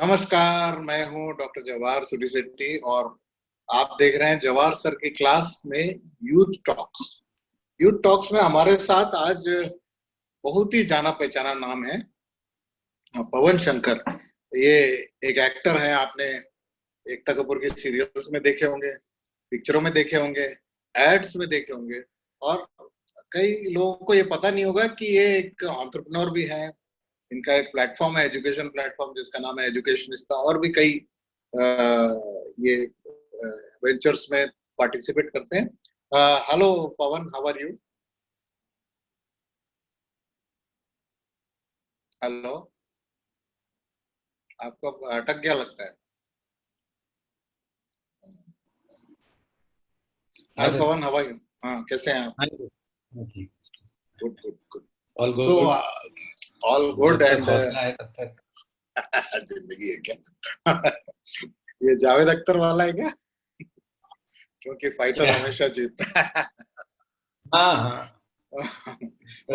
नमस्कार, मैं हूं डॉक्टर जवाहर सुरीसेट्टी और आप देख रहे हैं जवाहर सर की क्लास में यूथ टॉक्स। यूथ टॉक्स में हमारे साथ आज बहुत ही जाना पहचाना नाम है पवन शंकर। ये एक एक्टर है, आपने एकता कपूर की सीरियल्स में देखे होंगे, पिक्चरों में देखे होंगे, एड्स में देखे होंगे और कई लोगों को ये पता नहीं होगा कि ये एक एंटरप्रेन्योर भी है। इनका एक प्लेटफॉर्म है, एजुकेशन प्लेटफॉर्म, जिसका नाम है एजुकेशनिस्ता, और भी कई ये वेंचर्स में पार्टिसिपेट करते हैं। Hello Pawan, how are you? Hello, आपको अटक गया लगता है। हाँ hi sir. Pawan, how are you? हाँ, कैसे हैं आप? हाँ जी। ठीक। Good good good. All so good. All good जब तक एंड हौसला है तब तक। जिंदगी है क्या? ये जावेद अख्तर वाला है क्या? क्योंकि फाइटर क्या? हमेशा जीतता है। हाँ हाँ।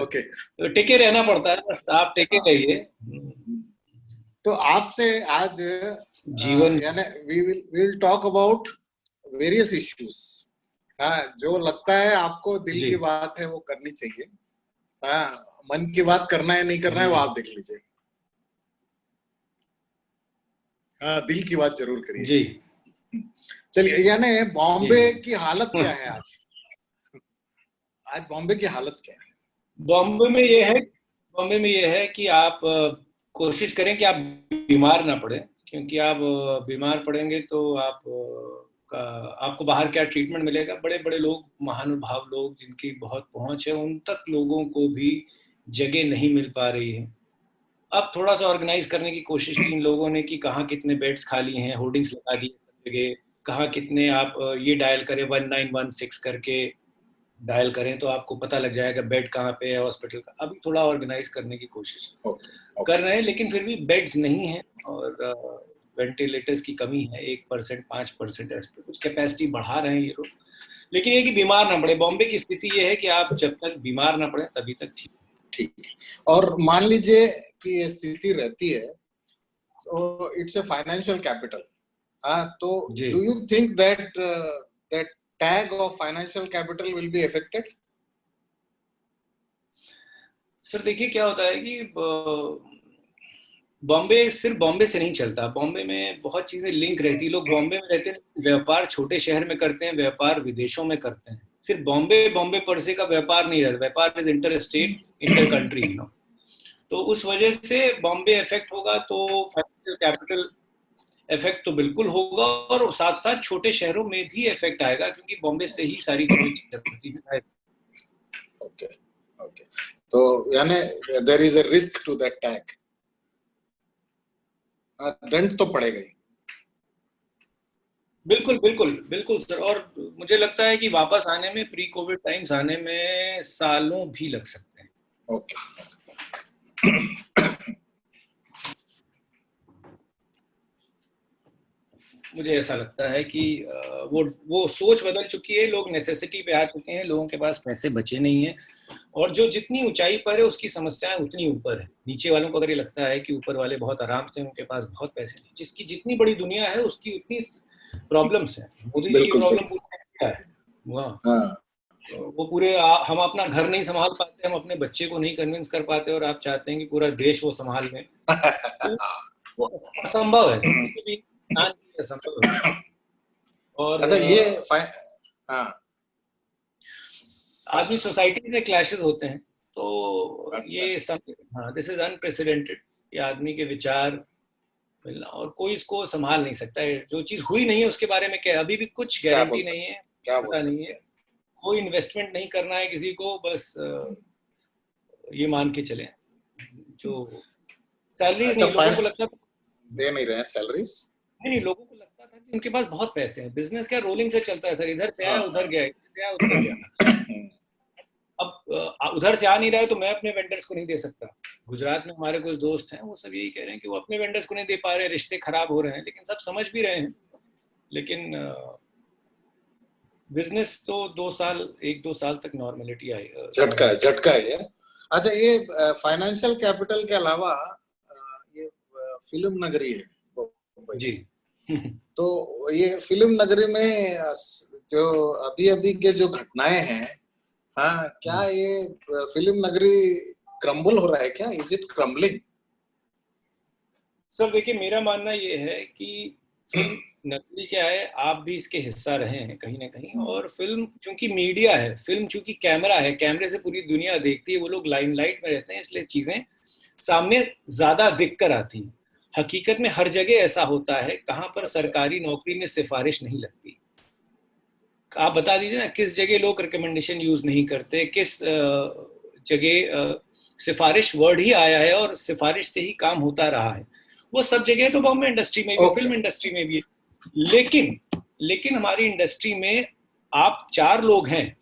ओके। तो टिके रहना पड़ता है, बस आप टिके हाँ, रहिए। तो आपसे आज जीवन। यानी we will talk about various issues. हाँ, जो लगता है आपको दिल जी की बात है वो करनी चाहिए। हाँ, मन की बात करना है नहीं करना है वो जी आप देख लीजिए। हाँ, दिल की बात जरूर करिए। जी चलिए, यानी जी बॉम्बे जी। की हालत क्या है आज? आज बॉम्बे की हालत क्या है? बॉम्बे में ये है कि आप कोशिश करें कि आप बीमार ना पड़े, क्योंकि आप बीमार पड़ेंगे तो आपको बाहर क्या ट्रीटमेंट मिलेगा। बड़े बड़े लोग, महानुभाव लोग जिनकी बहुत पहुंच है, उन तक लोगों को भी जगह नहीं मिल पा रही है। अब थोड़ा सा ऑर्गेनाइज करने की कोशिश की इन लोगों ने कि कहाँ कितने बेड्स खाली हैं, होर्डिंग्स लगा दिए सब जगह। कहाँ कितने, आप ये डायल करें 1916 करके डायल करें तो आपको पता लग जाएगा बेड कहाँ पे है हॉस्पिटल का। अभी थोड़ा ऑर्गेनाइज करने की कोशिश ओके कर ओके। रहे हैं, लेकिन फिर भी बेड्स नहीं है और वेंटिलेटर्स की कमी है। 1% 5% ऐसे कुछ कैपेसिटी बढ़ा रहे हैं ये लोग, लेकिन ये कि बीमार ना पड़े। बॉम्बे की स्थिति ये है कि आप जब तक बीमार ना पड़े तभी तक ठीक। ठीक है। और मान लीजिए कि ये स्थिति रहती है, तो इट्स अ फाइनेंशियल कैपिटल। हाँ, तो जी do you think that that tag of financial capital will be affected? Sir, देखिए क्या होता है कि बॉम्बे सिर्फ बॉम्बे से नहीं चलता। बॉम्बे में बहुत चीजें लिंक रहती है। लोग बॉम्बे में रहते हैं, व्यापार छोटे शहर में करते हैं, व्यापार विदेशों में करते हैं। सिर्फ बॉम्बे बॉम्बे पर से का व्यापार नहीं रहता। व्यापार is inter state, inter country, तो उस वजह से बॉम्बे इफेक्ट होगा तो फाइनेंशियल कैपिटल इफेक्ट तो बिल्कुल होगा, और साथ साथ छोटे शहरों में भी इफेक्ट आएगा, क्योंकि बॉम्बे से ही सारी चीजें चलती हैं। Okay okay. तो यानी there is a risk to that tag. दंड तो पड़ेगा ही। बिल्कुल बिल्कुल बिल्कुल सर। और मुझे लगता है कि वापस आने में, प्री कोविड टाइम्स आने में सालों भी लग सकते हैं। ओके। मुझे ऐसा लगता है कि वो सोच बदल चुकी है। लोग नेसेसिटी पे आ चुके हैं, लोगों के पास पैसे बचे नहीं हैं, और जो जितनी ऊंचाई पर है उसकी समस्याएं उतनी ऊपर है। नीचे वालों को अगर ये लगता है कि ऊपर वाले बहुत आराम से, उनके पास बहुत पैसे नहीं, जिसकी जितनी बड़ी दुनिया है उसकी उतनी प्रॉब्लम्स है। मोदी जी की बिल्कुल प्रॉब्लम सही। पूरी क्या है वहाँ? हाँ। वो पूरे हम अपना घर नहीं संभाल पाते, हम अपने बच्चे को नहीं कन्विंस कर पाते, और आप चाहते हैं कि पूरा देश वो संभाल लें। तो वो असंभव है सर, किसी भी इंसान के लिए असंभव है। और अच्छा, ये हाँ। आदमी सोसाइटी में क्लैशेस होते हैं, तो अच्छा। ये हाँ, दिस इज अनप्रेसिडेंटेड। ये आदमी के विचार मिलना, और कोई इसको संभाल नहीं सकता है। जो चीज हुई नहीं है उसके बारे में क्या, अभी भी कुछ क्या बोल गारंटी नहीं सकते है, हैं? क्या बोल पता नहीं सकते है। हैं? कोई इन्वेस्टमेंट नहीं करना है किसी को, बस ये मान के चले जो सैलरीज अच्छा, नहीं। लोगों फाइन। को लगता था, दे नहीं रहे हैं सैलरीज। नहीं नहीं, लोगों को लगता था कि उनके पास बहुत पैसे हैं। बिजनेस क्या रोलिंग से चलता है सर, इधर से आया हाँ उधर गया, इधर से आया उधर गया। अब उधर से आ नहीं रहा है तो मैं अपने वेंडर्स को नहीं दे सकता। गुजरात में हमारे कुछ दोस्त हैं, वो सब यही कह रहे हैं कि वो अपने वेंडर्स को नहीं दे पा रहे, रिश्ते खराब हो रहे हैं। लेकिन सब समझ भी रहे हैं, लेकिन बिजनेस तो 2 साल, 1-2 साल तक नॉर्मलिटी आई, झटका है, नॉर्मल झटका है ये। अच्छा, ये फाइनेंशियल कैपिटल के अलावा ये फिल्म नगरी है, वो जी। तो ये फिल्म नगरी में जो अभी अभी के जो घटनाएं हैं, हाँ, क्या ये फिल्म नगरी क्रम्बल हो रहा है क्या? Is it crumbling? सर देखिए, मेरा मानना ये है कि फिल्म नगरी क्या है, आप भी इसके हिस्सा रहे हैं कहीं ना कहीं। और फिल्म चूंकि मीडिया है, फिल्म चूंकि कैमरा है, कैमरे से पूरी दुनिया देखती है, वो लोग लाइमलाइट में रहते हैं, इसलिए चीजें सामने ज्यादा दिख कर आती हैं। हकीकत में हर जगह ऐसा होता है, कहाँ पर सरकारी नौकरी में सिफारिश नहीं लगती। आप बता दीजिए ना, किस जगह लोग रिकमेंडेशन यूज नहीं करते, किस जगह सिफारिश वर्ड ही आया है और सिफारिश से ही काम होता रहा है। वो सब जगह तो बॉम्बे इंडस्ट्री में भी, फिल्म इंडस्ट्री में भी है। लेकिन हमारी इंडस्ट्री में आप 4 लोग हैं,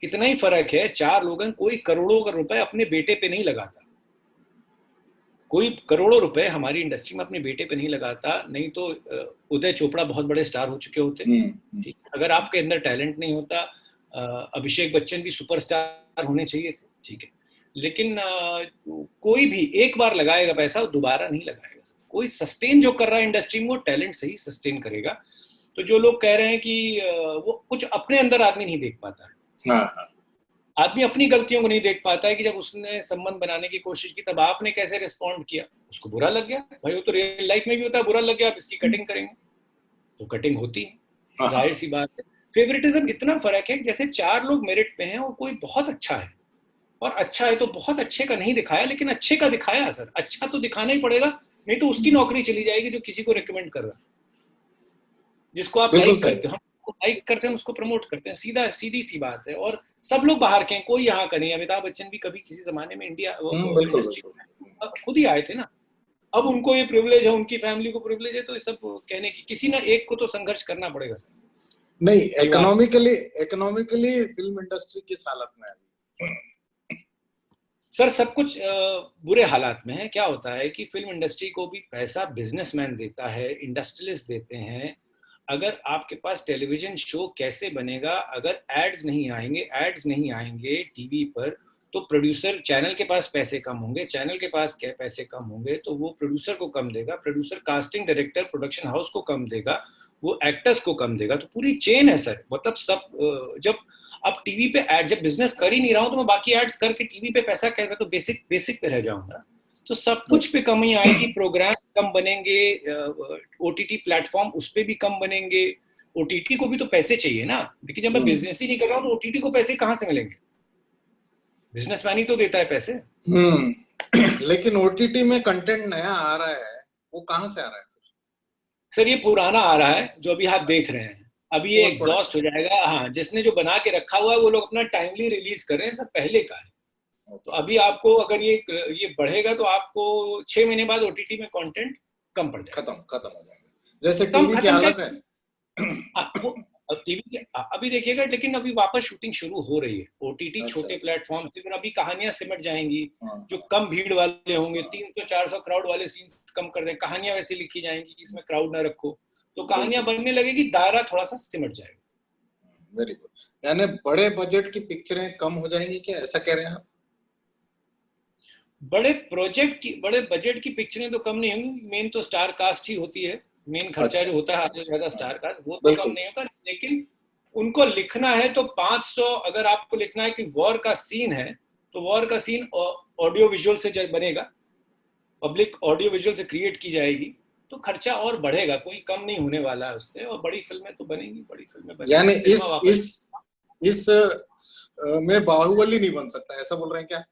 इतना ही फर्क है। 4 लोग हैं, कोई करोड़ों का रुपए अपने बेटे पे नहीं लगाता। कोई करोड़ों रुपए हमारी इंडस्ट्री में अपने बेटे पे नहीं लगाता, नहीं तो उदय चोपड़ा बहुत बड़े स्टार हो चुके होते। ठीक, अगर आपके अंदर टैलेंट नहीं होता, अभिषेक बच्चन भी सुपरस्टार होने चाहिए थे, ठीक है, लेकिन कोई भी एक बार लगाएगा पैसा, वो दोबारा नहीं लगाएगा। कोई सस्टेन जो कर रहा है इंडस्ट्री में, वो टैलेंट से ही सस्टेन करेगा। तो जो लोग कह रहे हैं कि वो कुछ अपने अंदर आदमी नहीं देख पाता है, आदमी अपनी गलतियों को नहीं देख पाता है कि जब उसने संबंध बनाने की कोशिश की तब आपने कैसे रिस्पॉन्ड किया, उसको बुरा लग गया। भाई वो तो रियल लाइफ में भी होता है, बुरा लग गया, आप इसकी कटिंग करेंगे तो कटिंग होती है, जाहिर सी बात है। फेवरेटिज्म इतना फर्क है, जैसे 4 लोग मेरिट पे हैं और कोई बहुत अच्छा है, और अच्छा है तो बहुत अच्छे का नहीं दिखाया, लेकिन अच्छे का दिखाया। सर अच्छा तो दिखाना ही पड़ेगा, नहीं तो उसकी नौकरी चली जाएगी जो किसी को रिकमेंड कर रहा है, जिसको आप लाइक करते हो। हम लाइक करते हैं, उसको प्रमोट करते हैं, सीधी सी बात है। और सब लोग बाहर के हैं, कोई यहाँ का नहीं। अमिताभ बच्चन भी कभी किसी जमाने में इंडिया इंडस्ट्री खुद ही आए थे ना। अब उनको ये प्रिविलेज है, उनकी फैमिली को प्रिविलेज है, तो ये सब कहने की किसी ना एक को तो संघर्ष करना पड़ेगा सर। नहीं, इकोनॉमिकली फिल्म इंडस्ट्री किस हालत में है सर? सब कुछ बुरे हालात में है। क्या होता है कि फिल्म इंडस्ट्री को भी पैसा बिजनेसमैन देता है, इंडस्ट्रियलिस्ट देते हैं। अगर आपके पास टेलीविजन शो कैसे बनेगा, अगर एड्स नहीं आएंगे टीवी पर, तो प्रोड्यूसर, चैनल के पास पैसे कम होंगे, चैनल के पास क्या पैसे कम होंगे, तो वो प्रोड्यूसर को कम देगा, producer casting director production house को कम देगा, वो एक्टर्स को कम देगा। तो पूरी चेन है सर। मतलब सब जब अब टीवी पे एड, जब बिजनेस कर ही नहीं रहा हूं तो मैं बाकी एड्स करके टीवी पे पैसा कह रहा, तो बेसिक पे रह जाऊंगा। तो सब कुछ पे कमी आएगी, प्रोग्राम कम बनेंगे, ओटीटी प्लेटफॉर्म उस पे भी कम बनेंगे। ओटीटी को भी तो पैसे चाहिए ना, लेकिन जब मैं बिजनेस ही नहीं कर रहा हूँ तो ओटीटी को पैसे कहाँ से मिलेंगे? बिजनेसमैन ही तो देता है पैसे। लेकिन ओटीटी में कंटेंट नया आ रहा है, वो कहाँ से आ रहा है सर? ये पुराना आ रहा है जो अभी आप देख रहे हैं। अभी ये एग्जॉस्ट हो जाएगा। हाँ, जिसने जो बना के रखा हुआ है वो लोग अपना टाइमली रिलीज कर रहे हैं, सब पहले का है। तो अभी आपको अगर ये बढ़ेगा तो आपको 6 महीने बाद ओटीटी में कंटेंट कम पड़ जाएगा, खत्म हो जाएगा, जैसे टीवी की हालत है। वो टीवी अभी देखिएगा, लेकिन अभी वापस शूटिंग शुरू हो रही है। ओटीटी छोटे प्लेटफॉर्म से अभी कहानियां सिमट जाएंगी, जो कम भीड़ वाले होंगे, 300-400 क्राउड वाले सीन्स कम कर दें, कहानियां वैसे लिखी जाएंगी इसमें क्राउड ना रखो, तो कहानियां बनने लगेगी, दायरा थोड़ा सा सिमट जाएगा। Very good. यानी बड़े बजट की पिक्चरें कम हो जाएंगी क्या, ऐसा कह रहे हैं आप? बड़े बजट की पिक्चरें तो कम नहीं होंगी, मेन तो स्टार कास्ट ही होती है। मेन खर्चा जो होता है आधे से ज्यादा स्टार कास्ट, वो तो कम नहीं होता। लेकिन उनको लिखना है तो 500, अगर आपको लिखना है कि वॉर का सीन है, तो वॉर का सीन ऑडियो विजुअल से बनेगा, पब्लिक ऑडियो विजुअल से क्रिएट की जाएगी, तो खर्चा और बढ़ेगा, कोई कम नहीं होने वाला है उससे। और बड़ी फिल्में तो बनेंगी, बड़ी फिल्में बनेंगी। यानी इस में बाहुबली नहीं बन सकता, ऐसा बोल रहे हैं क्या?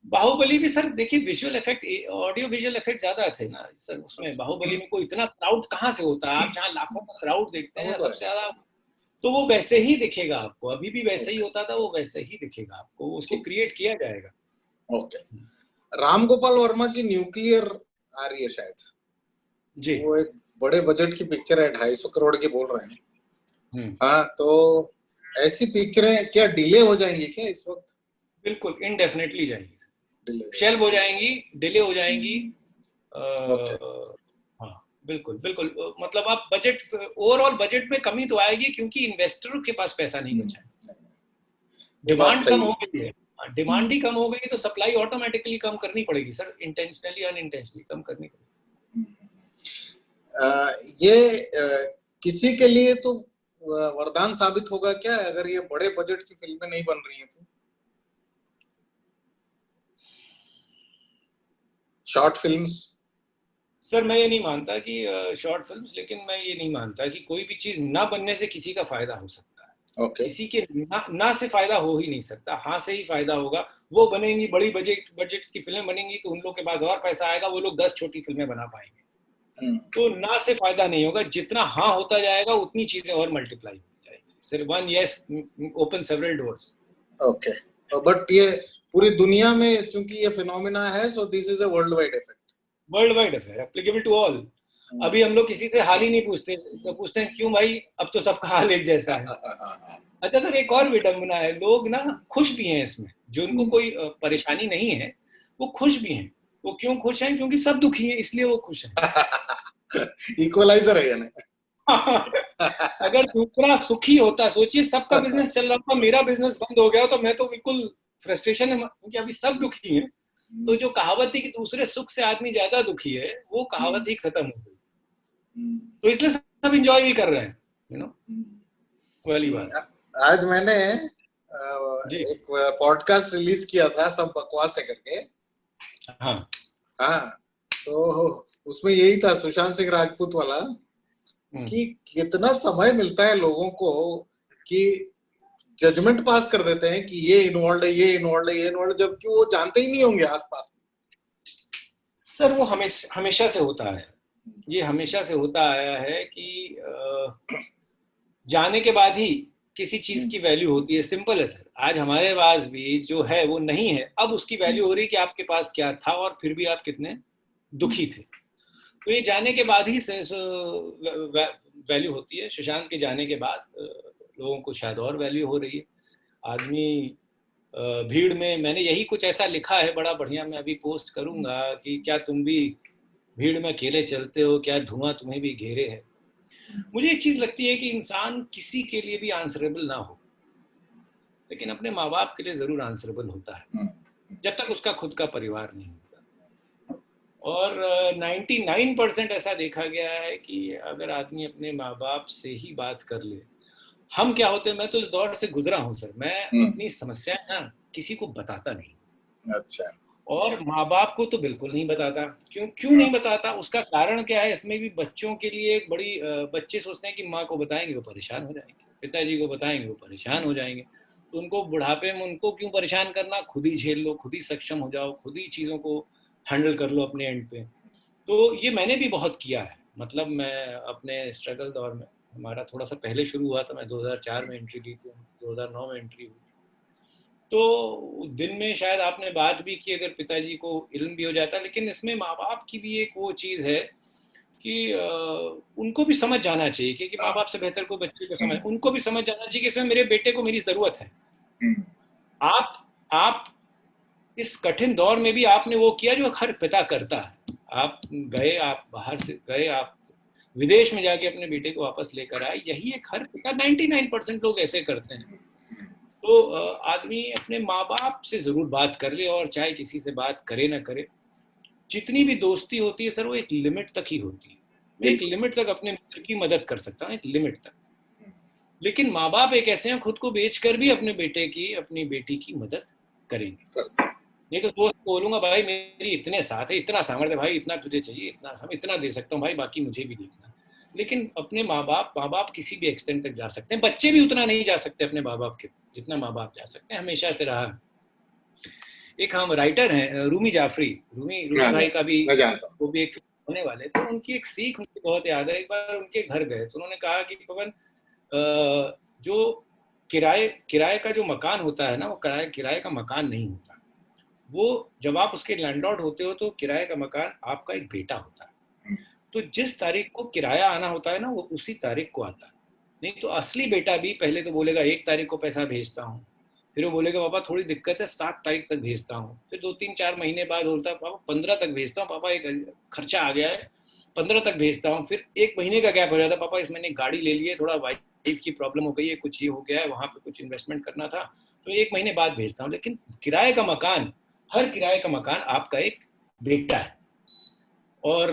बाहुबली भी सर देखिए, visual effect, audio visual effect ज्यादा थे ना सर उसमें। बाहुबली में कोई इतना क्राउड कहाँ से होता है? आप जहाँ लाखों का क्राउड देखते हैं सबसे ज्यादा, तो वो वैसे ही दिखेगा आपको। अभी भी वैसे ही होता था, वो वैसे ही दिखेगा आपको, उसको क्रिएट किया जाएगा। ओके। राम गोपाल वर्मा की न्यूक्लियर आ रही है शायद जी, वो एक बड़े बजट की पिक्चर है, 250 करोड़ की बोल रहे हैं। हाँ, तो ऐसी पिक्चरें क्या डिले हो जाएंगी क्या इस वक्त? बिल्कुल इनडेफिनेटली जाएंगी, शेल्व हो जाएंगी, डिले हो जाएंगी। हाँ बिल्कुल। मतलब आप बजट, ओवरऑल बजट में कमी तो आएगी, क्योंकि इन्वेस्टरों के पास पैसा नहीं बचा है, डिमांड कम हो गई है। डिमांड ही कम हो गई तो सप्लाई ऑटोमेटिकली कम करनी पड़ेगी सर, इंटेंशनली अनइंटेंशनली कम करनी पड़ेगी। ये किसी के लिए तो वरदान साबित होगा क्या, अगर ये बड़े बजट की फिल्में नहीं बन रही हैं तो? Short films. सर मैं ये नहीं मानता कि शॉर्ट फिल्म्स, लेकिन मैं ये नहीं मानता कि कोई भी चीज ना बनने से किसी का फायदा हो सकता है। ओके। किसी के ना से फायदा हो ही नहीं सकता, हाँ से ही फायदा होगा। वो बनेंगी बड़ी बजट की फिल्में बनेंगी तो उन लोग के पास और पैसा आएगा, वो लोग 10 छोटी फिल्में बना पाएंगे। तो ना से फायदा नहीं होगा, जितना हाँ होता जाएगा उतनी चीजें और मल्टीप्लाई होती जाएगी। सिर्फ one yes open several doors. Okay, but ये पूरी दुनिया में चूंकि ये फिनोमिना है, so this is a world wide effect. World wide affair, applicable to all. अभी हम लोग किसी से हाल ही नहीं पूछते, तो पूछते हैं क्यों भाई, अब तो सबका हाल एक जैसा है। अच्छा सर, एक और विडंबना है, लोग ना खुश भी हैं इसमें, जो उनको कोई परेशानी नहीं है वो खुश भी हैं। वो क्यों खुश हैं? क्योंकि सब दुखी हैं, इसलिए वो खुश हैं। इक्वलाइजर है यानी। अगर दूसरा सुखी होता, सोचिए सबका बिजनेस चल रहा था, मेरा बिजनेस बंद हो गया तो मैं तो बिल्कुल फ्रस्ट्रेशन है, क्योंकि अभी सब दुखी हैं। तो जो कहावत थी कि दूसरे सुख से आदमी ज्यादा दुखी है, वो कहावत ही खत्म हो गई। तो इसलिए सब एंजॉय भी कर रहे हैं, यू नो, वाली बात। आज मैंने जी एक पॉडकास्ट रिलीज किया था, सब बकवास है करके। हाँ हाँ, तो उसमें यही था, सुशांत सिंह राजपूत वाला, कि कितना समय मिलता है लोगों को कि जजमेंट पास कर देते हैं कि ये इन्वॉल्व है, ये इन्वॉल्व है, ये इन्वॉल्व, जबकि वो जानते ही नहीं होंगे आसपास। सर, वो हमेशा से होता है, ये हमेशा से होता आया है कि जाने के बाद ही किसी चीज की वैल्यू होती है। सिंपल है सर, आज हमारे पास भी जो है वो नहीं है, अब उसकी वैल्यू हो रही है कि आपके पास क्या था और फिर भी आप कितने दुखी थे। तो ये जाने के बाद ही वैल्यू होती है। सुशांत के जाने के बाद लोगों को शायद और वैल्यू हो रही है। आदमी भीड़ में, मैंने यही कुछ ऐसा लिखा है बड़ा बढ़िया, मैं अभी पोस्ट करूंगा कि क्या तुम भी भीड़ में अकेले चलते हो, क्या धुआं तुम्हें भी घेरे है। मुझे एक चीज लगती है कि इंसान किसी के लिए भी आंसरेबल ना हो, लेकिन अपने माँ बाप के लिए जरूर आंसरेबल होता है, जब तक उसका खुद का परिवार नहीं होता। और 99% ऐसा देखा गया है कि अगर आदमी अपने माँ बाप से ही बात कर ले। हम क्या होते हैं, मैं तो इस दौर से गुजरा हूँ सर, मैं अपनी समस्या ना किसी को बताता नहीं। अच्छा। और माँ बाप को तो बिल्कुल नहीं बताता। क्यों नहीं बताता? उसका कारण क्या है? इसमें भी बच्चों के लिए एक बड़ी बच्चे सोचते हैं कि माँ को बताएंगे वो परेशान हो जाएंगे, पिताजी को बताएंगे वो परेशान हो जाएंगे, तो उनको बुढ़ापे में उनको क्यों परेशान करना, खुद ही झेल लो, खुद ही सक्षम हो जाओ, खुद ही चीज़ों को हैंडल कर लो अपने एंड पे। तो ये मैंने भी बहुत किया है। मतलब मैं अपने स्ट्रगल दौर में, हमारा थोड़ा सा पहले शुरू हुआ था, मैं 2004 में एंट्री दी थी, 2009 में एंट्री हुई। तो दिन में शायद आपने बात भी की, अगर पिताजी को इल्म भी हो जाता, लेकिन इसमें माँ बाप की भी एक वो चीज़ है कि उनको भी समझ जाना चाहिए कि माँ बाप से बेहतर कोई बच्चे को समझ, उनको भी समझ जाना चाहिए कि इसमें मेरे बेटे को मेरी ज़रूरत है। आप इस कठिन दौर में भी आपने वो किया जो हर पिता करता है। आप गए, आप बाहर से गए, आप विदेश में जाके अपने बेटे को वापस लेकर आए, यही एक हर पिता, 99% लोग ऐसे करते हैं। तो आदमी अपने माँ बाप से जरूर बात कर ले, और चाहे किसी से बात करे ना करे। जितनी भी दोस्ती होती है सर, वो एक लिमिट तक ही होती है। मैं एक लिमिट तक अपने मित्र की मदद कर सकता हूँ, एक लिमिट तक। लेकिन माँ बाप एक ऐसे हैं, खुद को बेचकर भी अपने बेटे की, अपनी बेटी की मदद करेंगे। नहीं तो दोस्त को बोलूंगा भाई मेरी इतने साथ है, इतना सामर्थ्य भाई, इतना तुझे चाहिए, इतना दे सकता हूँ भाई, बाकी मुझे भी देखना। लेकिन अपने माँ बाप किसी भी एक्सटेंट तक जा सकते हैं, बच्चे भी उतना नहीं जा सकते अपने माँ बाप के जितना माँ बाप जा सकते हैं, हमेशा से रहा। एक हम राइटर हैं रूमी जाफरी, रूमी भाई का भी, वो भी एक होने वाले, तो उनकी एक सीख मुझे बहुत याद है। एक बार उनके घर गए तो उन्होंने कहा कि पवन, जो किराए का जो मकान होता है ना, वो किराए का मकान नहीं होता। वो जब आप उसके लैंडलॉर्ड होते हो तो किराए का मकान आपका एक बेटा होता है। तो जिस तारीख को किराया आना होता है ना, वो उसी तारीख को आता है। नहीं तो असली बेटा भी पहले तो बोलेगा 1 तारीख को पैसा भेजता हूँ, फिर वो बोलेगा पापा थोड़ी दिक्कत है 7 तारीख तक भेजता हूँ, फिर 2-3-4 महीने बाद बोलता है पापा 15 तक भेजता हूँ, पापा एक खर्चा आ गया है 15 तक भेजता हूँ, फिर 1 महीने का गैप हो जाता है, पापा इस महीने गाड़ी ले लिए, थोड़ा वाइफ की प्रॉब्लम हो गई है, कुछ ये हो गया है, वहां पे कुछ इन्वेस्टमेंट करना था, तो 1 महीने बाद भेजता हूँ। लेकिन किराए का मकान, हर किराए का मकान आपका एक बेटा है। और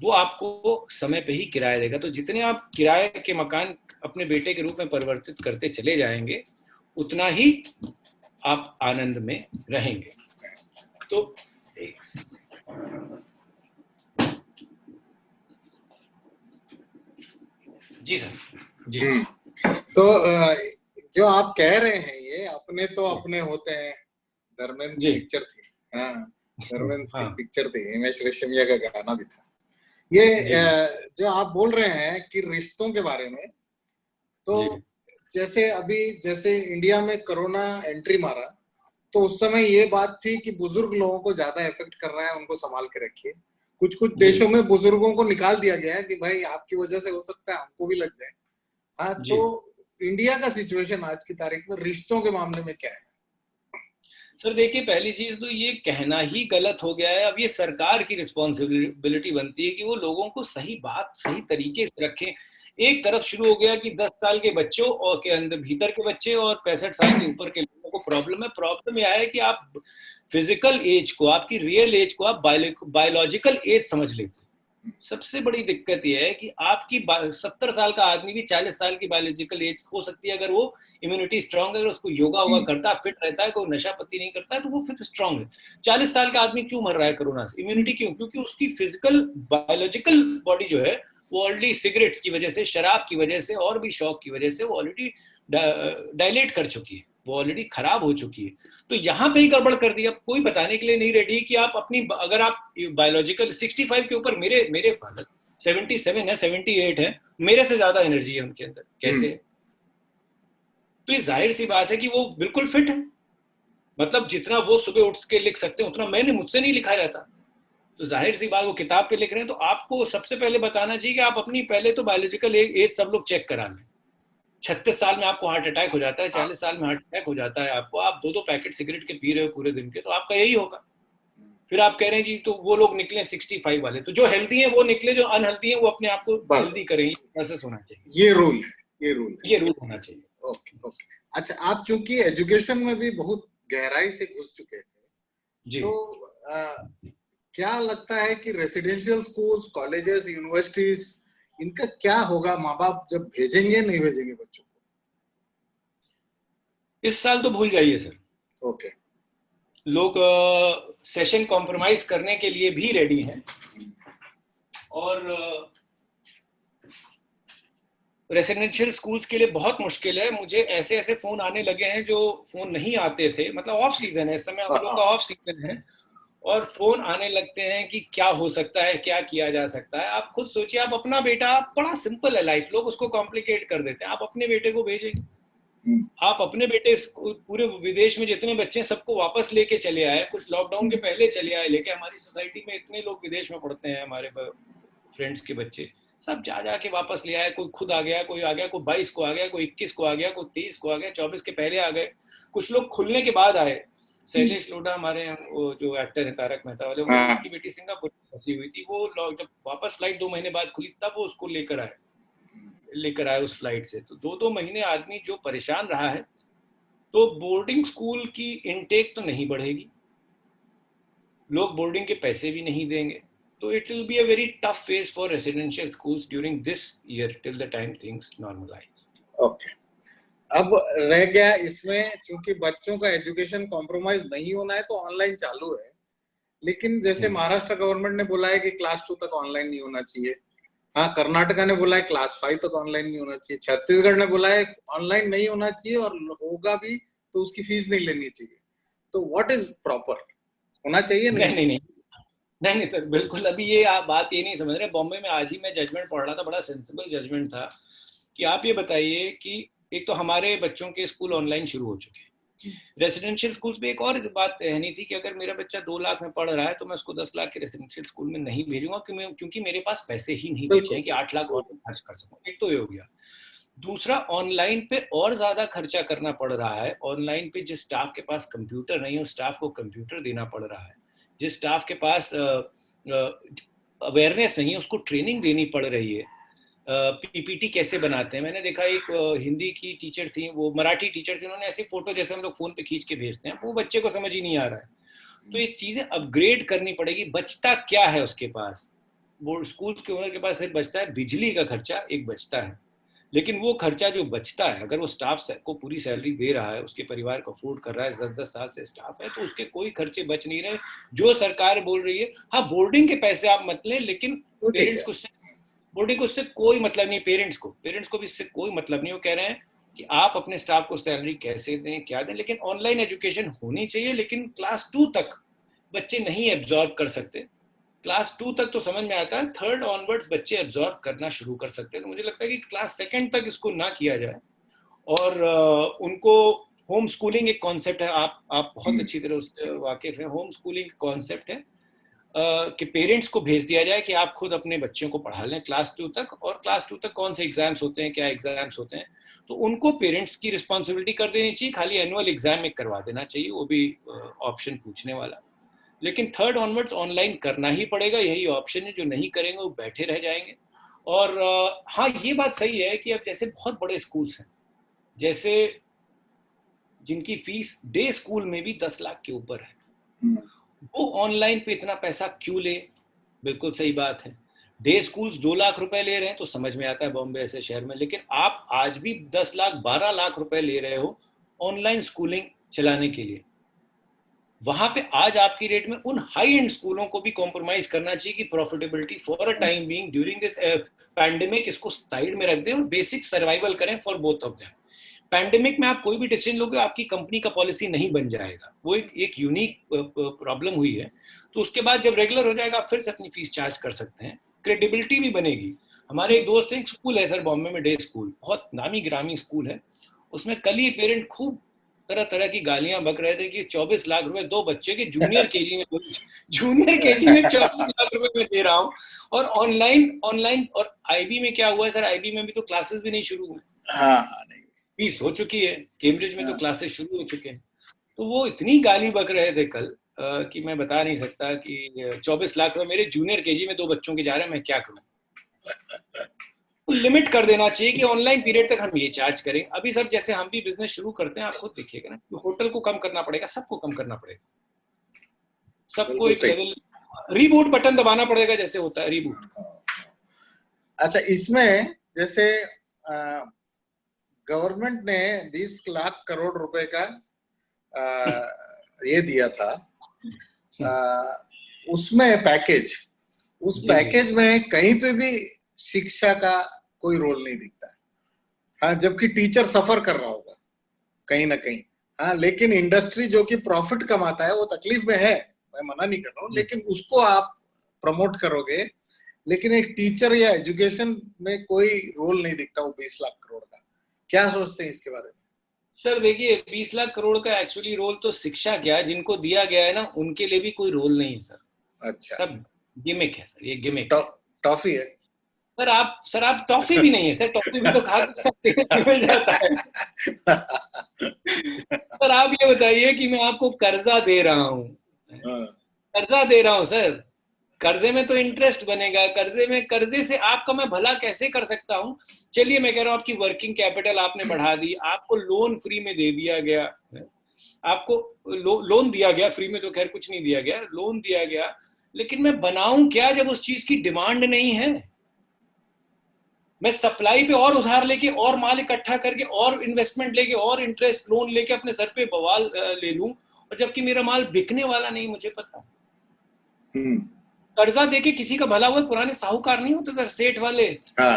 वो आपको समय पे ही किराया देगा। तो जितने आप किराए के मकान अपने बेटे के रूप में परिवर्तित करते चले जाएंगे, उतना ही आप आनंद में रहेंगे। तो जी सर जी। तो जो आप कह रहे हैं ये अपने तो अपने होते हैं, धर्मेंद्र की पिक्चर थी। हाँ, धर्मेंद्र की पिक्चर थी, हिमेश रेशमिया का गाना भी था। ये जो आप बोल रहे हैं कि रिश्तों के बारे में, तो जैसे अभी जैसे इंडिया में कोरोना एंट्री मारा, तो उस समय ये बात थी कि बुजुर्ग लोगों को ज्यादा इफेक्ट कर रहा है, उनको संभाल के रखिए। कुछ कुछ देशों में बुजुर्गों को निकाल दिया गया है कि भाई आपकी वजह से हो सकता है हमको भी लग जाए। हाँ, तो इंडिया का सिचुएशन आज की तारीख में रिश्तों के मामले में क्या है? सर देखिए, पहली चीज तो ये कहना ही गलत हो गया है। अब ये सरकार की रिस्पॉन्सिबिलिटी बनती है कि वो लोगों को सही बात सही तरीके से रखें। एक तरफ शुरू हो गया कि 10 साल के बच्चों और के अंदर भीतर के बच्चे और 65 साल के ऊपर के लोगों को प्रॉब्लम है। प्रॉब्लम यह है कि आप फिजिकल एज को, आपकी रियल एज को आप बायोलॉजिकल एज समझ लेते हैं। सबसे बड़ी दिक्कत यह है कि आपकी 70 साल का आदमी भी 40 साल की बायोलॉजिकल एज हो सकती है, अगर वो इम्यूनिटी स्ट्रांग है, अगर उसको योगा होगा करता है, फिट रहता है, कोई नशा पत्ती नहीं करता है, तो वो फिट स्ट्रांग है। 40 साल का आदमी क्यों मर रहा है कोरोना से? इम्यूनिटी क्यों? क्योंकि उसकी फिजिकल बायोलॉजिकल बॉडी जो है वो ऑलरेडी सिगरेट्स की वजह से, शराब की वजह से और भी शौक की वजह से वो ऑलरेडी डायलेट कर चुकी है, वो ऑलरेडी खराब हो चुकी है। तो यहाँ पे ही गड़बड़ कर दिया। कोई बताने के लिए नहीं रेडी कि आप अपनी, अगर आप बायोलॉजिकल 65 के ऊपर, मेरे फादर 77 है, 78 है, मेरे से ज्यादा एनर्जी है उनके अंदर, कैसे? तो ये जाहिर सी बात है कि वो बिल्कुल फिट है। मतलब जितना वो सुबह उठ के लिख सकते हैं उतना मुझसे नहीं लिखा जाता। तो जाहिर सी बात वो किताब पे लिख रहे हैं। तो आपको सबसे पहले बताना चाहिए कि आप अपनी पहले तो बायोलॉजिकल एज सब लोग चेक करा लें। 36 साल में आपको हार्ट अटैक हो जाता है, 40 साल में हार्ट अटैक हो जाता है आपको, आप 2-2 पैकेट सिगरेट के पी रहे हो पूरे दिन के, तो आपका यही होगा। फिर आप कह रहे हैं जी तो वो लोग निकले 65 वाले, तो जो हेल्दी है वो निकले, जो अनहेल्दी है वो अपने आप को हेल्दी करें। प्रोसेस होना चाहिए। ये रूल है, ये रूल होना चाहिए। Okay okay. अच्छा, आप चूंकि एजुकेशन में भी बहुत गहराई से घुस चुके थे, तो क्या लगता है कि रेसिडेंशियल स्कूल्स, कॉलेजेस, यूनिवर्सिटीज, इनका क्या होगा? माँ बाप जब भेजेंगे नहीं भेजेंगे बच्चों को? इस साल तो भूल जाइए सर। ओके। लोग सेशन कॉम्प्रोमाइज करने के लिए भी रेडी हैं, और रेसिडेंशियल स्कूल्स के लिए बहुत मुश्किल है। मुझे ऐसे ऐसे फोन आने लगे हैं जो फोन नहीं आते थे। मतलब ऑफ सीजन है इस समय, हम लोग का ऑफ सीजन है, और फोन आने लगते हैं कि क्या हो सकता है, क्या किया जा सकता है। आप खुद सोचिए, आप अपना बेटा, बड़ा सिंपल है लाइफ, लोग उसको कॉम्प्लिकेट कर देते हैं। आप अपने बेटे को भेजेंगे, आप अपने बेटे पूरे विदेश में जितने बच्चे सबको वापस लेके चले आए, कुछ लॉकडाउन के पहले चले आए लेके। हमारी सोसाइटी में इतने लोग विदेश में पढ़ते हैं, हमारे फ्रेंड्स के बच्चे सब जा जाके वापस ले आए। कोई खुद आ गया, कोई आ गया, कोई 22 को आ गया, कोई 21 को आ गया, कोई 23 को आ गया, 24 के पहले आ गए, कुछ लोग खुलने के बाद आए। शैलेश लोढ़ा हमारे वो जो एक्टर है तारक मेहता वाले, वो उनकी बेटी सिंगापुर में फंसी हुई थी, वो जब वापस फ्लाइट 2 महीने बाद खुली तब वो उसको लेकर आए उस फ्लाइट से। तो 2-2 महीने आदमी जो परेशान रहा है। तो बोर्डिंग स्कूल की इनटेक तो नहीं बढ़ेगी, लोग बोर्डिंग के पैसे भी नहीं देंगे। तो it will be a very tough phase for residential schools during this year till the time things normalize. Okay. अब रह गया इसमें, चूंकि बच्चों का एजुकेशन कॉम्प्रोमाइज नहीं होना है तो ऑनलाइन चालू है। लेकिन जैसे महाराष्ट्र गवर्नमेंट ने बोला है कि क्लास 2 तक ऑनलाइन नहीं होना चाहिए। हाँ, कर्नाटका ने बोला है क्लास 5 तक ऑनलाइन नहीं होना चाहिए। छत्तीसगढ़ ने बोला है ऑनलाइन नहीं होना चाहिए, और होगा भी तो उसकी फीस नहीं लेनी चाहिए। तो व्हाट इज प्रॉपर? होना चाहिए? नहीं सर, बिल्कुल। अभी ये आप बात ये नहीं समझ रहे। बॉम्बे में आज ही मैं जजमेंट पढ़ रहा था, बड़ा सेंसिबल जजमेंट था कि आप ये बताइए कि एक तो हमारे बच्चों के स्कूल ऑनलाइन शुरू हो चुके हैं, रेसिडेंशियल स्कूल्स में एक और बात कहनी थी कि अगर मेरा बच्चा 2 लाख में पढ़ रहा है तो मैं उसको 10 लाख के रेसिडेंशियल स्कूल में नहीं भेजूंगा, क्योंकि मेरे पास पैसे ही नहीं बचे हैं कि 8 लाख और खर्च कर सकूं। एक तो ये हो गया। दूसरा, ऑनलाइन पे और ज्यादा खर्चा करना पड़ रहा है। ऑनलाइन पे जिस स्टाफ के पास कंप्यूटर नहीं है उस स्टाफ को कंप्यूटर देना पड़ रहा है। जिस स्टाफ के पास अवेयरनेस नहीं है उसको ट्रेनिंग देनी पड़ रही है। पीपीटी कैसे बनाते हैं। मैंने देखा एक हिंदी की टीचर थी, वो मराठी टीचर थी, उन्होंने ऐसी फोटो जैसे हम लोग फोन पे खींच के भेजते हैं, वो बच्चे को समझ ही नहीं आ रहा है। तो ये चीजें अपग्रेड करनी पड़ेगी। बचता क्या है उसके पास? बोर्ड स्कूल के ओनर के पास सिर्फ बचता है बिजली का खर्चा एक बचता है, लेकिन वो खर्चा जो बचता है, अगर वो स्टाफ को पूरी सैलरी दे रहा है, उसके परिवार को अफोर्ड कर रहा है, 10-10 साल से स्टाफ है, तो उसके कोई खर्चे बच नहीं रहे जो सरकार बोल रही है। हाँ, बोर्डिंग के पैसे आप मत लें, लेकिन पेरेंट्स को बोर्डिंग को उससे कोई मतलब नहीं, पेरेंट्स को भी इससे कोई मतलब नहीं। वो कह रहे हैं कि आप अपने स्टाफ को सैलरी कैसे दें, क्या दें, लेकिन ऑनलाइन एजुकेशन होनी चाहिए। लेकिन क्लास 2 तक बच्चे नहीं एब्जॉर्ब कर सकते, क्लास 2 तक तो समझ में आता है, 3rd ऑनवर्ड्स बच्चे एब्जॉर्ब करना शुरू कर सकते हैं। तो मुझे लगता है कि क्लास 2nd तक इसको ना किया जाए और उनको होम स्कूलिंग एक कॉन्सेप्ट है, आप बहुत अच्छी तरह उससे वाकिफ हैं। होम स्कूलिंग कॉन्सेप्ट है कि पेरेंट्स को भेज दिया जाए कि आप खुद अपने बच्चों को पढ़ा लें क्लास 2 तक, और क्लास 2 तक कौन से एग्जाम्स होते हैं, क्या एग्जाम्स होते हैं, तो उनको पेरेंट्स की रिस्पॉन्सिबिलिटी कर देनी चाहिए। खाली एनुअल एग्जाम में करवा देना चाहिए, वो भी ऑप्शन पूछने वाला। लेकिन 3rd ऑनवर्ड्स ऑनलाइन करना ही पड़ेगा, यही ऑप्शन है। जो नहीं करेंगे वो बैठे रह जाएंगे। और हाँ, ये बात सही है कि अब जैसे बहुत बड़े स्कूल्स हैं, जैसे जिनकी फीस डे स्कूल में भी 10 लाख के ऊपर है, वो ऑनलाइन पे इतना पैसा क्यों ले? बिल्कुल सही बात है। डे स्कूल्स 2 लाख रुपए ले रहे हैं तो समझ में आता है बॉम्बे ऐसे शहर में, लेकिन आप आज भी 10 लाख 12 लाख रुपए ले रहे हो ऑनलाइन स्कूलिंग चलाने के लिए। वहां पे आज आपकी रेट में उन हाई एंड स्कूलों को भी कॉम्प्रोमाइज करना चाहिए कि profitability for a time being during this pandemic इसको साइड में रख दें और बेसिक सर्वाइवल करें for both of them. Pandemic में आप कोई भी डिसीजन लोगे, आपकी कंपनी का पॉलिसी नहीं बन जाएगा, वो एक यूनिक प्रॉब्लम हुई है। तो उसके बाद जब रेगुलर हो जाएगा, आप फिर से अपनी फीस चार्ज कर सकते हैं, क्रेडिबिलिटी भी बनेगी। हमारे एक दोस्त एक स्कूल है सर बॉम्बे में, डे स्कूल, बहुत नामी ग्रामी स्कूल है। उसमें कल ही पेरेंट खूब तरह तरह की गालियां बक रहे थे कि 24 लाख रुपए 2 बच्चे के जूनियर केजी में 24 लाख रुपए में दे रहा हूँ। और ऑनलाइन ऑनलाइन और आईबी में क्या हुआ है सर, आईबी में भी तो क्लासेस भी नहीं शुरू हुए। हाँ, नहीं, फीस हो चुकी है, कैम्ब्रिज में तो क्लासेस शुरू हो चुके हैं। तो वो इतनी गाली बक रहे थे कल कि मैं बता नहीं सकता कि 24 लाख रुपए मेरे जूनियर केजी में 2 बच्चों के जा रहे हैं, मैं क्या करूं। तो लिमिट कर देना चाहिए कि ऑनलाइन पीरियड तक हम ये चार्ज करें। अभी सर जैसे हम भी बिजनेस शुरू करते हैं, आप खुद देखिएगा ना, तो होटल को कम करना पड़ेगा, सबको कम करना पड़ेगा, सबको एक लेवल रीबूट बटन दबाना पड़ेगा, जैसे होता है रीबूट। अच्छा, इसमें जैसे गवर्नमेंट ने 20 लाख करोड़ रुपए का ये दिया था, उसमें पैकेज, उस पैकेज में कहीं पे भी शिक्षा का कोई रोल नहीं दिखता है। हाँ, जबकि टीचर सफर कर रहा होगा कहीं ना कहीं। हाँ, लेकिन इंडस्ट्री जो कि प्रॉफिट कमाता है वो तकलीफ में है, मैं मना नहीं कर रहा हूँ, लेकिन उसको आप प्रमोट करोगे, लेकिन एक टीचर या एजुकेशन में कोई रोल नहीं दिखता वो 20 लाख करोड़ का। क्या सोचते हैं इसके बारे में? सर देखिए, 20 लाख करोड़ का एक्चुअली रोल तो शिक्षा क्या है, जिनको दिया गया है ना उनके लिए भी कोई रोल नहीं है सर। अच्छा, सब गिमिक है सर, ये गिमिक टॉफी है सर। आप टॉफी भी नहीं है सर, टॉफी भी तो खा मिल जाता है। सर आप ये बताइए कि मैं आपको कर्जा दे रहा हूँ, कर्जा दे रहा हूँ सर, कर्जे में तो इंटरेस्ट बनेगा, कर्जे से आपका मैं भला कैसे कर सकता हूँ। चलिए मैं कह रहा हूँ आपकी वर्किंग कैपिटल आपने बढ़ा दी, आपको लोन फ्री में दे दिया गया, आपको लोन दिया गया, फ्री में तो खैर कुछ नहीं दिया गया, लोन दिया गया, लेकिन मैं बनाऊं क्या जब उस चीज की डिमांड नहीं है। मैं सप्लाई पे और उधार लेके और माल इकट्ठा करके और इन्वेस्टमेंट लेके और इंटरेस्ट लोन लेके अपने सर पे बवाल ले लूं, और जबकि मेरा माल बिकने वाला नहीं, मुझे पता। कर्जा देके किसी का भला हुआ, पुराने साहूकार नहीं होते थे सेठ वाले,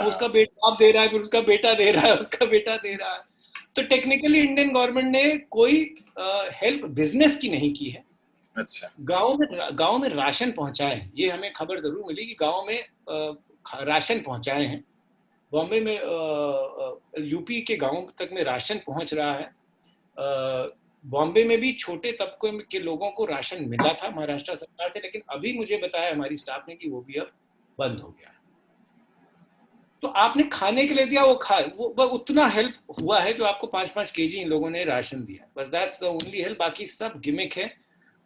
उसका बेटा आप दे रहा है, फिर उसका बेटा दे रहा है, उसका बेटा दे रहा है। तो टेक्निकली इंडियन गवर्नमेंट ने कोई हेल्प बिजनेस की नहीं की है। अच्छा, गांव में राशन पहुंचाए हैं, ये हमें खबर जरूर मिली कि गांव में राशन पहुंचाए हैं। बॉम्बे में यूपी के गांव तक में राशन पहुंच रहा है। बॉम्बे में भी छोटे तबके के लोगों को राशन मिला था महाराष्ट्र सरकार से, लेकिन अभी मुझे बताया हमारी स्टाफ ने कि वो भी अब बंद हो गया। तो आपने खाने के लिए दिया, वो उतना हेल्प हुआ है जो आपको 5-5 केजी इन लोगों ने राशन दिया, बस दैट्स द ओनली हेल्प, बाकी सब गिमिक है।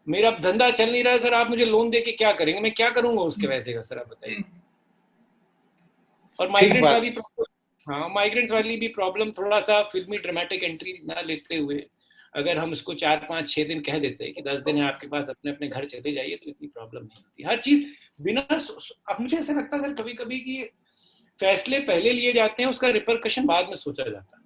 मेरा धंधा चल नहीं रहा है सर, आप मुझे लोन दे के क्या करेंगे, मैं क्या करूंगा उसके पैसे का, सर आप बताइए। और माइग्रेंट्स वाली प्रॉब्लम, हाँ माइग्रेंट्स वाली भी प्रॉब्लम, थोड़ा सा फिल्मी ड्रामेटिक एंट्री ना लेते हुए अगर हम इसको 4, 5, 6 दिन कह देते हैं कि 10 दिन है आपके पास, अपने अपने घर चले जाइए, तो इतनी प्रॉब्लम नहीं होती। हर चीज बिना अब मुझे ऐसा लगता है कभी कभी कि फैसले पहले लिए जाते हैं, उसका रिपरकशन बाद में सोचा जाता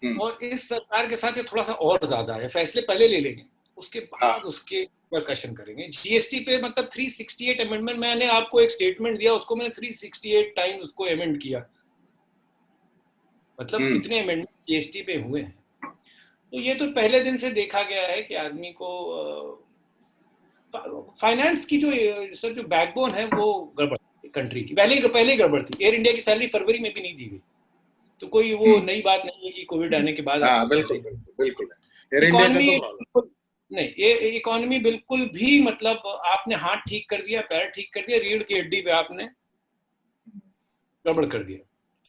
है। और इस सरकार के साथ ये थोड़ा सा और ज्यादा है, फैसले पहले ले लेंगे, उसके बाद उसके रिपरकशन करेंगे। जीएसटी पे मतलब 368 अमेंडमेंट, मैंने आपको एक स्टेटमेंट दिया, उसको मैंने 368 टाइम उसको अमेंड किया, मतलब इतने अमेंडमेंट जीएसटी पे हुए हैं। तो ये तो पहले दिन से देखा गया है कि आदमी को फाइनेंस की जो सर जो बैकबोन है वो गड़बड़ कंट्री की पहले ही गड़बड़ थी। एयर इंडिया की सैलरी फरवरी में भी नहीं दी गई, तो कोई वो नई बात नहीं है कि कोविड आने के बाद बिल्कुल बिल्कुल इकोनॉमी नहीं, ये इकोनॉमी बिल्कुल भी मतलब आपने हाथ ठीक कर दिया, पैर ठीक कर दिया, रीढ़ की हड्डी पे आपने गड़बड़ कर दिया,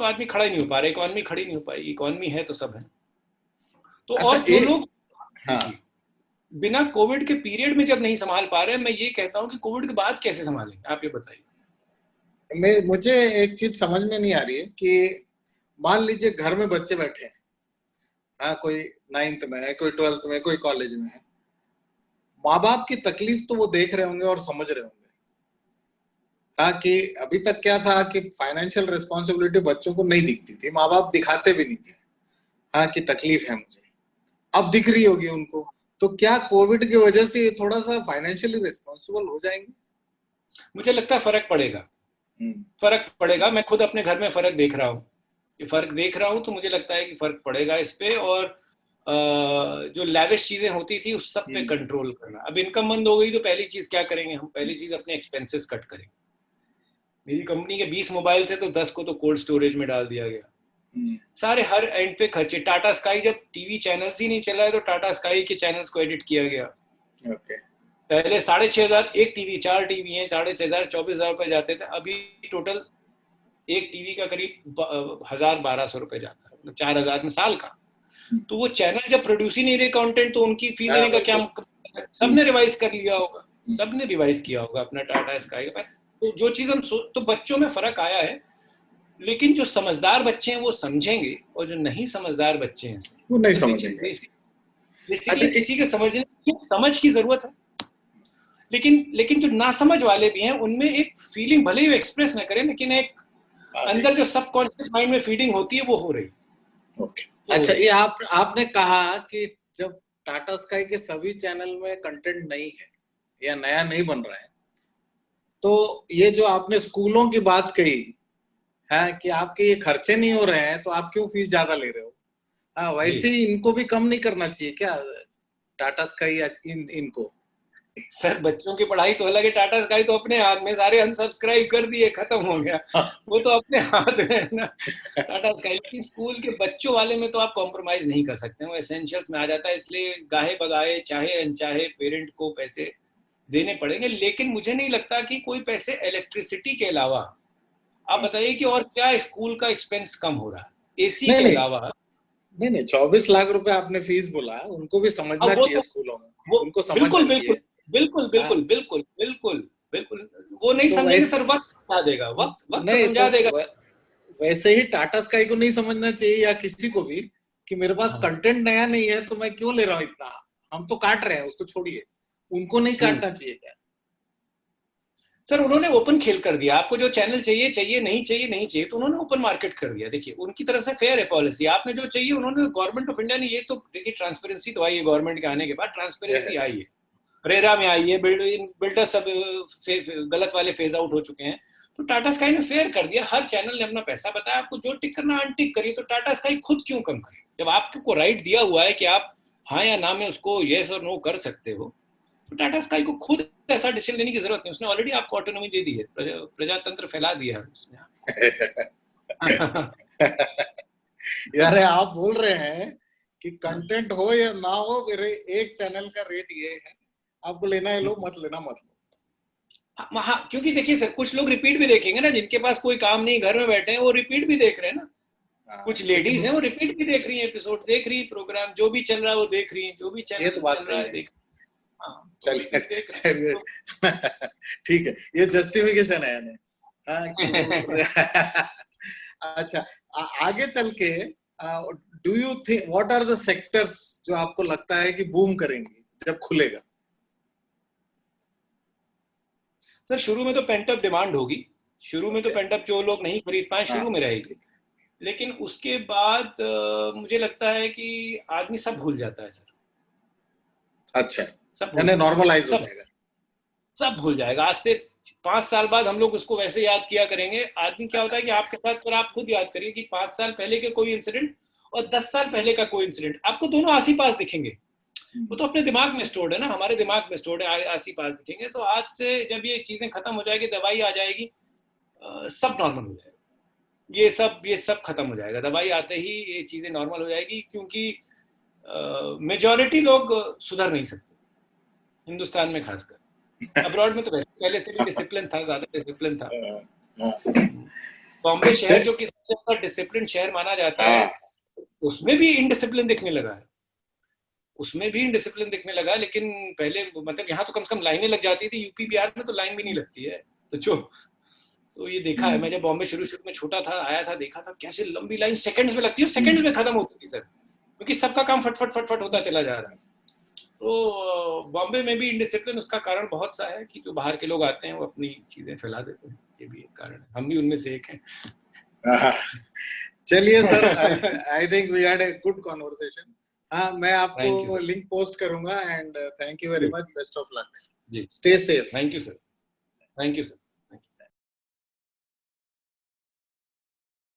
तो आदमी खड़ा ही नहीं हो पा रहा, इकोनॉमी खड़ी नहीं हो पाई। इकोनॉमी है तो सब है। तो अच्छा, और जो लोग बिना कोविड के पीरियड में जब नहीं संभाल पा रहे, मैं ये कहता हूं कि कोविड के बाद कैसे संभालेंगे, आप ये बताइए। मुझे एक चीज समझ में नहीं आ रही है कि मान लीजिए घर में बच्चे बैठे हैं, हाँ, कोई 9th में है, कोई 12th में, कोई कॉलेज में है, माँ बाप की तकलीफ तो वो देख रहे होंगे और समझ रहे होंगे। हाँ, कि अभी तक क्या था कि फाइनेंशियल रिस्पॉन्सिबिलिटी बच्चों को नहीं दिखती थी, माँ बाप दिखाते भी नहीं थे, हाँ, कि तकलीफ है मुझे, अब दिख रही होगी उनको। तो क्या कोविड की वजह से थोड़ा सा फाइनेंशियली रिस्पॉन्सिबल हो जाएंगे? मुझे लगता है फर्क पड़ेगा। मैं खुद अपने घर में फर्क देख रहा हूँ, तो मुझे लगता है कि फर्क पड़ेगा इस पे। और जो लैविश चीजें होती थी उस सब पे कंट्रोल करना। अब इनकम बंद हो गई तो पहली चीज क्या करेंगे हम? पहली चीज अपने एक्सपेंसेस कट करेंगे। मेरी कंपनी के 20 मोबाइल थे तो 10 को तो कोल्ड स्टोरेज में डाल दिया गया। सारे हर एंड पे खर्चे। टाटा स्काई जब टीवी चैनल्स ही नहीं चला है तो टाटा स्काई के चैनल्स को एडिट किया गया। पहले 6,500 एक टीवी, 4 टीवी हैं, 6,500 24,000 रुपए जाते थे। अभी टोटल एक टीवी का करीब 1,000-1,200 रुपए जाता है, मतलब 4,000 में साल का। तो वो चैनल जब प्रोड्यूस ही नहीं रहे कंटेंट, तो उनकी फी देने का क्या मतलब? सबने रिवाइज कर लिया होगा, सबने रिवाइज किया होगा अपना टाटा स्काई का। तो जो चीज हम तो बच्चों में फर्क आया है, लेकिन जो समझदार बच्चे हैं वो समझेंगे, और जो नहीं समझदार बच्चे हैं वो नहीं समझेंगे। अच्छा, किसी के समझ की जरूरत है, लेकिन जो ना समझ वाले भी हैं उनमें एक फीलिंग, भले ही एक्सप्रेस ना करें, लेकिन एक अंदर जो सबकॉन्शियस माइंड में फीडिंग होती है वो हो रही। अच्छा, ये आपने कहा कि जब टाटा स्काई के सभी चैनल में कंटेंट नहीं है या नया नहीं बन रहा है, तो ये जो आपने स्कूलों की बात कही है कि आपके ये खर्चे नहीं हो रहे हैं तो आप क्यों फीस ज्यादा ले रहे हो? हाँ, वैसे ही इनको भी कम नहीं करना चाहिए क्या, टाटा स्काई इनको? सर, बच्चों की पढ़ाई तो अलग है, टाटा स्काई तो अपने हाथ में, सारे अनसब्सक्राइब कर दिए, खत्म हो गया, वो तो अपने हाथ में है ना टाटा स्काई की। स्कूल के बच्चों वाले में तो आप कॉम्प्रोमाइज नहीं कर सकते, वो एसेंशियल्स में आ जाता है, इसलिए गाहे बगाए चाहे अनचाहे पेरेंट को पैसे देने पड़ेंगे। लेकिन मुझे नहीं लगता कि कोई पैसे इलेक्ट्रिसिटी के अलावा, आप बताइए कि और क्या स्कूल का एक्सपेंस कम हो रहा है एसी के अलावा? नहीं, 24 लाख रुपए आपने फीस बोला, उनको भी समझना चाहिए स्कूलों में, उनको समझना चाहिए। बिल्कुल, वो नहीं तो समझेंगे सर, वक्त समझा देगा, वक्त समझा देगा। वैसे ही टाटा स्काई को नहीं समझना चाहिए या किसी को भी कि मेरे पास कंटेंट नया नहीं है तो मैं क्यों ले रहा हूँ इतना, हम तो काट रहे हैं, उसको छोड़िए, उनको नहीं काटना चाहिए क्या? सर, उन्होंने ओपन खेल कर दिया, आपको जो चैनल चाहिए, नहीं चाहिए, तो उन्होंने ओपन मार्केट कर दिया। देखिए, उनकी तरफ से फेयर है पॉलिसी, आपने जो चाहिए, उन्होंने, गवर्नमेंट ऑफ इंडिया ने, ये तो देखिए ट्रांसपेरेंसी तो आई है गवर्नमेंट के आने के बाद, ट्रांसपेरेंसी आई है, रेरा में आई है, बिल्डर सब गलत वाले फेज आउट हो चुके हैं। तो टाटा स्काई ने फेयर कर दिया, हर चैनल ने अपना पैसा बताया, आपको जो टिक करना अनटिक करिए। तो टाटा स्काई खुद क्यों कम करे, जब आपको राइट दिया हुआ है कि आप हाँ या ना में उसको येस और नो कर सकते हो, तो टाटा स्काई को खुद ऐसा डिसीजन लेने की जरूरत नहीं, उसने ऑलरेडी आपको ऑटोनॉमी दे दी है, प्रजातंत्र फैला दिया है उसने। यार, आप बोल रहे हैं कि कंटेंट हो या ना हो, मेरे एक चैनल का रेट ये है, आपको लेना है लो, मत लेना मत लो। हाँ, क्योंकि देखिए सर, कुछ लोग रिपीट भी देखेंगे ना, जिनके पास कोई काम नहीं, घर में बैठे हैं, वो रिपीट भी देख रहे हैं ना। कुछ लेडीज हैं, वो रिपीट भी देख रही है, एपिसोड देख रही है, प्रोग्राम जो भी चल रहा है वो देख रही है, जो भी चैनल चल रहा है देख। चलिए ठीक है, ये जस्टिफिकेशन है। अच्छा, आगे चल के do you think what are the sectors जो आपको लगता है कि बूम करेंगे जब खुलेगा? सर शुरू में तो पेंट अप डिमांड होगी, शुरू में तो पेंट अप जो लोग नहीं खरीद पाए शुरू में रहेगी, लेकिन उसके बाद मुझे लगता है कि आदमी सब भूल जाता है सर। अच्छा, यानी नॉर्मलाइज हो जाएगा, सब भूल जाएगा। आज से 5 साल बाद हम लोग उसको वैसे याद किया करेंगे। आदमी क्या होता है कि आपके साथ, पर आप खुद याद करिए कि 5 साल पहले के कोई इंसिडेंट और 10 साल पहले का कोई इंसिडेंट आपको दोनों आसी पास दिखेंगे। वो तो अपने दिमाग में स्टोर्ड है ना, हमारे दिमाग में स्टोर्ड है, आसी पास दिखेंगे। तो आज से जब ये चीजें खत्म हो जाएगी, दवाई आ जाएगी, सब नॉर्मल हो जाएगा। ये सब खत्म हो जाएगा, दवाई आते ही ये चीजें नॉर्मल हो जाएगी, क्योंकि मेजॉरिटी लोग सुधर नहीं सकते हिंदुस्तान में खासकर। अब्रॉड में तो पहले से भी डिसिप्लिन था, ज्यादा डिसिप्लिन था। बॉम्बे शहर जो कि सबसे ज्यादा डिसिप्लिन शहर माना जाता है, उसमें भी इनडिसिप्लिन दिखने लगा है, उसमें भी इनडिसिप्लिन दिखने लगा। लेकिन पहले मतलब यहाँ तो कम से कम लाइनें लग जाती थी, यूपी बिहार में तो लाइन भी नहीं लगती है। तो ये देखा है, मैं जब बॉम्बे शुरू में छोटा था, आया था, देखा था कैसे लंबी लाइन सेकंड्स में लगती है, सेकंड्स में खत्म होती थी सर, क्योंकि सबका काम फटफट फटफट होता चला जा रहा है। तो बॉम्बे में भी इनडिसिप्लिन उसका कारण बहुत सा है कि जो बाहर के लोग आते हैं वो अपनी चीजें फैला देते हैं, ये भी एक कारण है, हम भी उनमें से एक हैं। चलिए sir, I think we had a good conversation. हाँ, मैं आपको लिंक पोस्ट करूंगा, and thank you very much, best of luck, stay safe. Thank you sir, thank you sir.